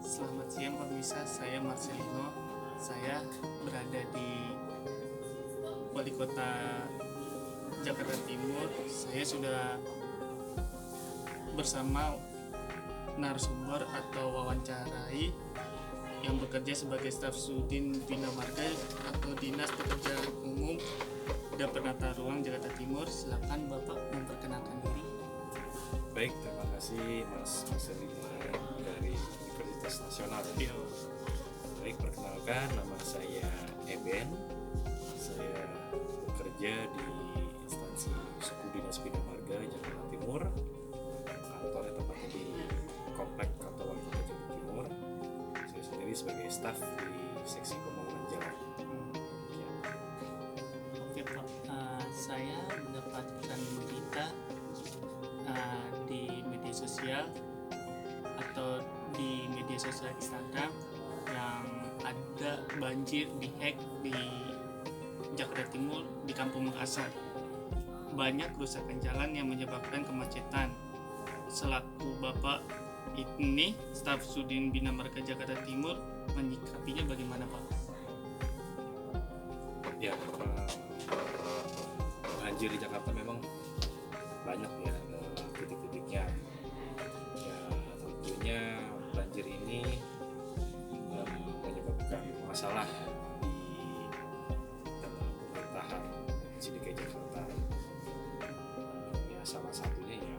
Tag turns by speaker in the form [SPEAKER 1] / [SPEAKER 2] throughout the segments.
[SPEAKER 1] Selamat siang pemirsa, saya Marcelino. Saya berada di Wali Kota Jakarta Timur. Saya sudah bersama narasumber atau wawancarai yang bekerja sebagai staf Sudin Bina Marga atau Dinas Pekerjaan Umum dan Penata Ruang Jakarta Timur. Silakan Bapak memperkenalkan diri.
[SPEAKER 2] Baik, terima kasih Mas Marcelino dari Universitas Nasional. Baik, perkenalkan, nama saya Eben. Saya bekerja di instansi Suku Dinas Bina Marga Jakarta Timur. Kantornya tepatnya di Komplek Kantor Wali Kota Jakarta Timur. Saya sendiri sebagai staf di seksi pembangunan jalan.
[SPEAKER 1] Oke Pak, saya mendapatkan berita di media sosial atau di media sosial Instagram yang ada banjir dihack di Jakarta Timur di Kampung Makassar. Banyak kerusakan jalan yang menyebabkan kemacetan. Selaku Bapak ini staf Sudin Bina Marga Jakarta Timur, menyikapinya bagaimana Pak?
[SPEAKER 2] Ya, banjir di Jakarta memang banyak ya titik-titiknya. Ya, tentunya banjir ini menyebabkan masalah di pemerintahan DKI Jakarta. Ya, salah satunya ya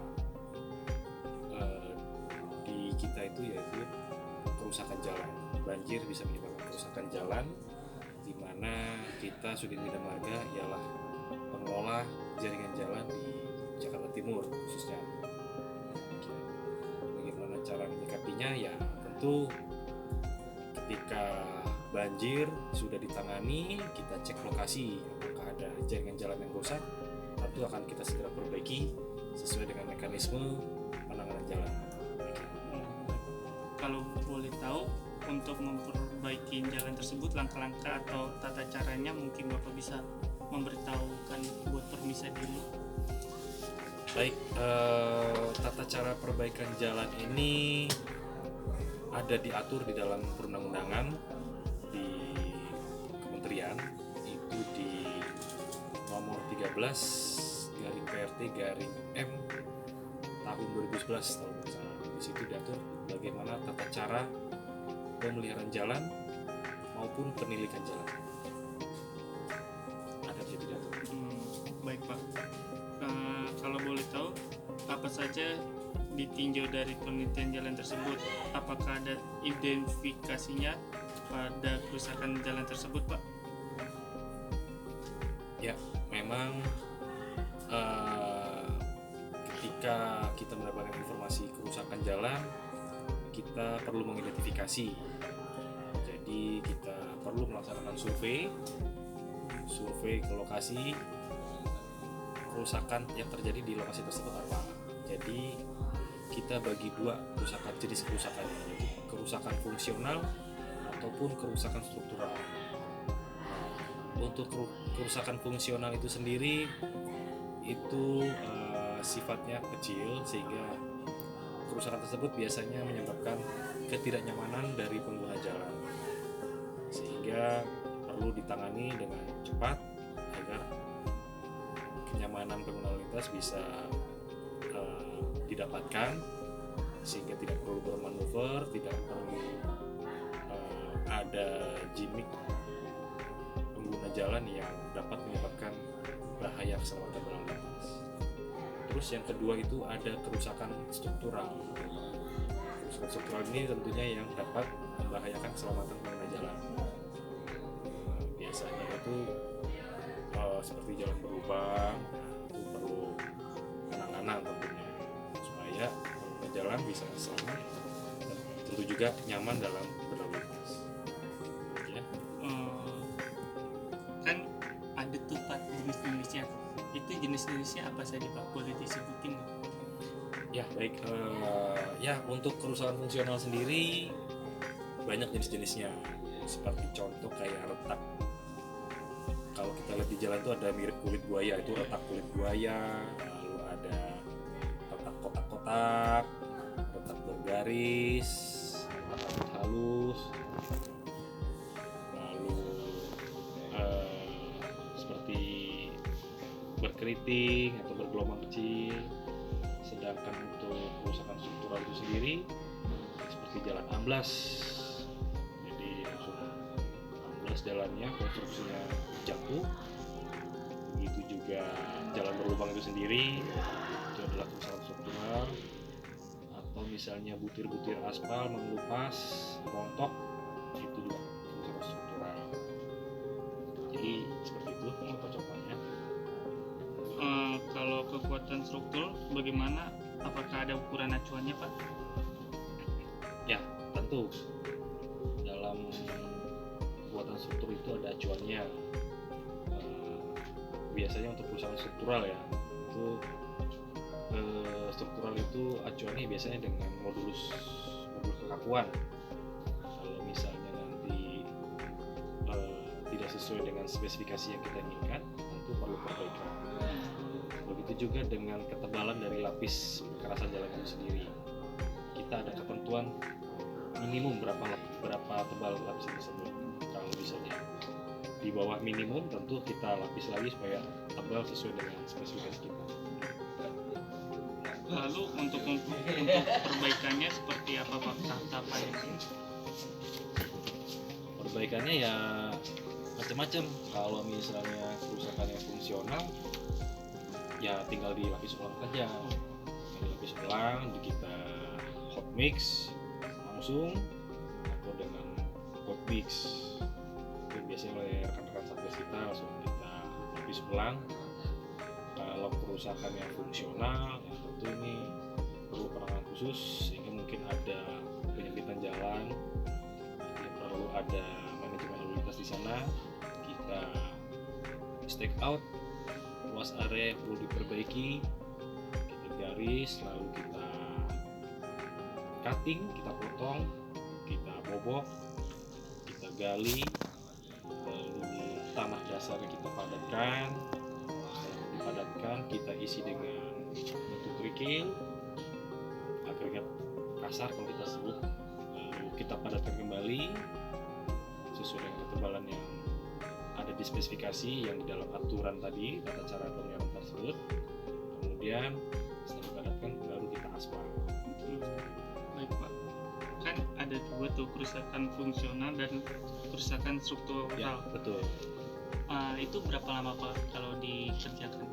[SPEAKER 2] di kita itu yaitu kerusakan jalan. Banjir bisa menyebabkan kerusakan jalan, di mana kita Sudin Bina Marga ialah pengelola jaringan jalan di Jakarta Timur khususnya. Bagaimana cara menyikapinya? Ya tentu ketika banjir sudah ditangani, kita cek lokasi apakah ada jaringan jalan yang rusak, tentu akan kita segera perbaiki sesuai dengan mekanisme penanganan jalan.
[SPEAKER 1] Kalau boleh tahu, untuk memperbaiki jalan tersebut, langkah-langkah atau tata caranya mungkin Bapak bisa memberitahukan buat permisa dulu.
[SPEAKER 2] Baik, tata cara perbaikan jalan ini ada diatur di dalam perundang-undangan di kementerian, itu di nomor 13 garing PRT garing M tahun 2011 tahun bersama. Di situ diatur bagaimana tata cara pemeliharaan jalan maupun penilikan jalan. Ada di situ diatur.
[SPEAKER 1] Baik Pak. Kalau boleh tahu, apa saja ditinjau dari penelitian jalan tersebut? Apakah ada identifikasinya pada kerusakan jalan tersebut Pak?
[SPEAKER 2] Ya, memang ketika kita mendapatkan informasi kerusakan jalan, kita perlu mengidentifikasi. Jadi kita perlu melaksanakan survei ke lokasi kerusakan yang terjadi di lokasi tersebut apa. Jadi kita bagi dua jenis kerusakannya, yaitu kerusakan fungsional ataupun kerusakan struktural. Untuk kerusakan fungsional itu sendiri itu sifatnya kecil, sehingga kerusakan tersebut biasanya menyebabkan ketidaknyamanan dari pengguna jalan, sehingga perlu ditangani dengan cepat agar kenyamanan pengguna lalu lintas bisa didapatkan, sehingga tidak perlu bermanuver, tidak perlu ada gimmick pengguna jalan yang dapat menyebabkan bahaya keselamatan berlalu lintas. Terus yang kedua itu ada kerusakan struktural. Kerusakan struktural ini tentunya yang dapat membahayakan keselamatan pengguna jalan. Biasanya itu seperti jalan berlubang, itu perlu penanganan tentunya supaya pengguna jalan bisa selamat dan tentu juga nyaman dalam berlalu lintas. Ya.
[SPEAKER 1] Kan ada tuh Pak jenis-jenisnya. Itu jenis-jenisnya apa saja Pak? Boleh disebutin?
[SPEAKER 2] Ya baik, ya untuk kerusakan fungsional sendiri banyak jenis-jenisnya. Seperti contoh kayak retak. Kalau kita lihat di jalan itu ada mirip kulit buaya, itu retak kulit buaya. Lalu ada retak kotak-kotak, retak bergaris, retak fluctuating atau bergelombang kecil. Sedangkan untuk kerusakan struktural itu sendiri seperti jalan amblas, jadi langsung amblas jalannya, konstruksinya jatuh. Begitu juga jalan berlubang itu sendiri, itu adalah kerusakan struktural. Atau misalnya butir-butir aspal mengelupas, rontok, itu juga kerusakan struktural. Jadi seperti itu contoh-contohnya.
[SPEAKER 1] Kalau kekuatan struktur bagaimana? Apakah ada ukuran acuannya, Pak?
[SPEAKER 2] Ya, tentu dalam kekuatan struktur itu ada acuannya. Biasanya untuk kerusakan struktural ya, itu struktural itu acuannya biasanya dengan modul kekakuan. Kalau misalnya nanti tidak sesuai dengan spesifikasi yang kita inginkan, tentu perlu perbaikan. Begitu juga dengan ketebalan dari lapis kekerasan jalan itu sendiri. Kita ada ketentuan minimum berapa tebal lapis tersebut. Kalau misalnya di bawah minimum, tentu kita lapis lagi supaya tebal sesuai dengan spesifikasi kita.
[SPEAKER 1] Lalu untuk perbaikannya seperti apa, Pak? Tahapannya?
[SPEAKER 2] Perbaikannya ya macam-macam. Kalau misalnya kerusakannya fungsional, ya tinggal dilapis ulang saja. Dilapis ulang, kita hot mix langsung atau dengan hot mix. Itu biasanya oleh rekan-rekan satgas kita langsung kita lapis ulang. Kalau kerusakan yang fungsional, ya tentu ini perlu penanganan khusus, sehingga mungkin ada penyempitan jalan, artinya perlu ada manajemen lalu lintas di sana. Kita stake out, luas area yang perlu diperbaiki, kita garis, lalu kita cutting, kita potong, kita bobok, kita gali, lalu tanah dasarnya kita padatkan. Setelah dipadatkan, kita isi dengan batu kerikil, agregat kasar kalau kita sebut, lalu kita padatkan kembali sesuai dengan ketebalan yang ada di spesifikasi yang di dalam aturan tadi, tata cara pemeliharaan tersebut. Kemudian setelah dipadatkan baru kita aspal.
[SPEAKER 1] Baik, Pak. Kan ada dua tuh, kerusakan fungsional dan kerusakan struktural.
[SPEAKER 2] Ya, betul.
[SPEAKER 1] Itu berapa lama, Pak, kalau dikerjakan?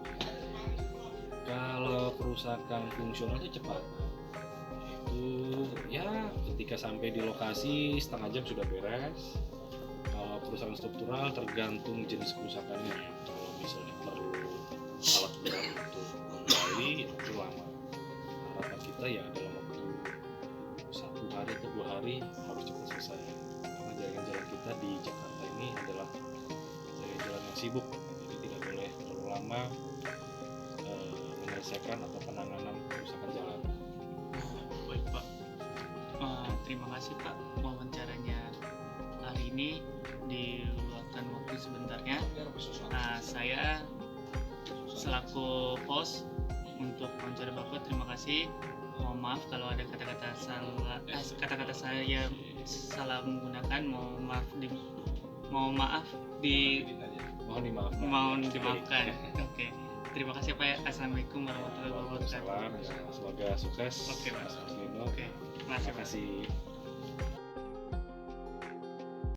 [SPEAKER 2] Kalau kerusakan fungsional itu cepat. Itu ya ketika sampai di lokasi setengah jam sudah beres. Kalau kerusakan struktural tergantung jenis kerusakannya. Kalau misalnya perlu alat berat untuk kembali, itu lama. Harapan kita ya dalam waktu 1 hari atau 2 hari harus cepat selesai. Karena jalan-jalan kita di Jakarta ini adalah jalan yang sibuk, jadi tidak boleh terlalu lama menyelesaikan atau penanganan kerusakan jalan.
[SPEAKER 1] Baik, Pak. Terima kasih, Pak, wawancaranya hari ini, diluangkan waktu sebentarnya. Saya selaku host untuk wawancara Bapak, terima kasih. Mohon maaf kalau ada kata-kata saya salah menggunakan. Mohon dimaafkan. Oke. Terima kasih, Pak. Assalamualaikum warahmatullahi wabarakatuh.
[SPEAKER 2] Waalaikumsalam. Semoga sukses.
[SPEAKER 1] Oke, Mas.
[SPEAKER 2] Mas Nino.
[SPEAKER 1] Oke.
[SPEAKER 2] Terima kasih.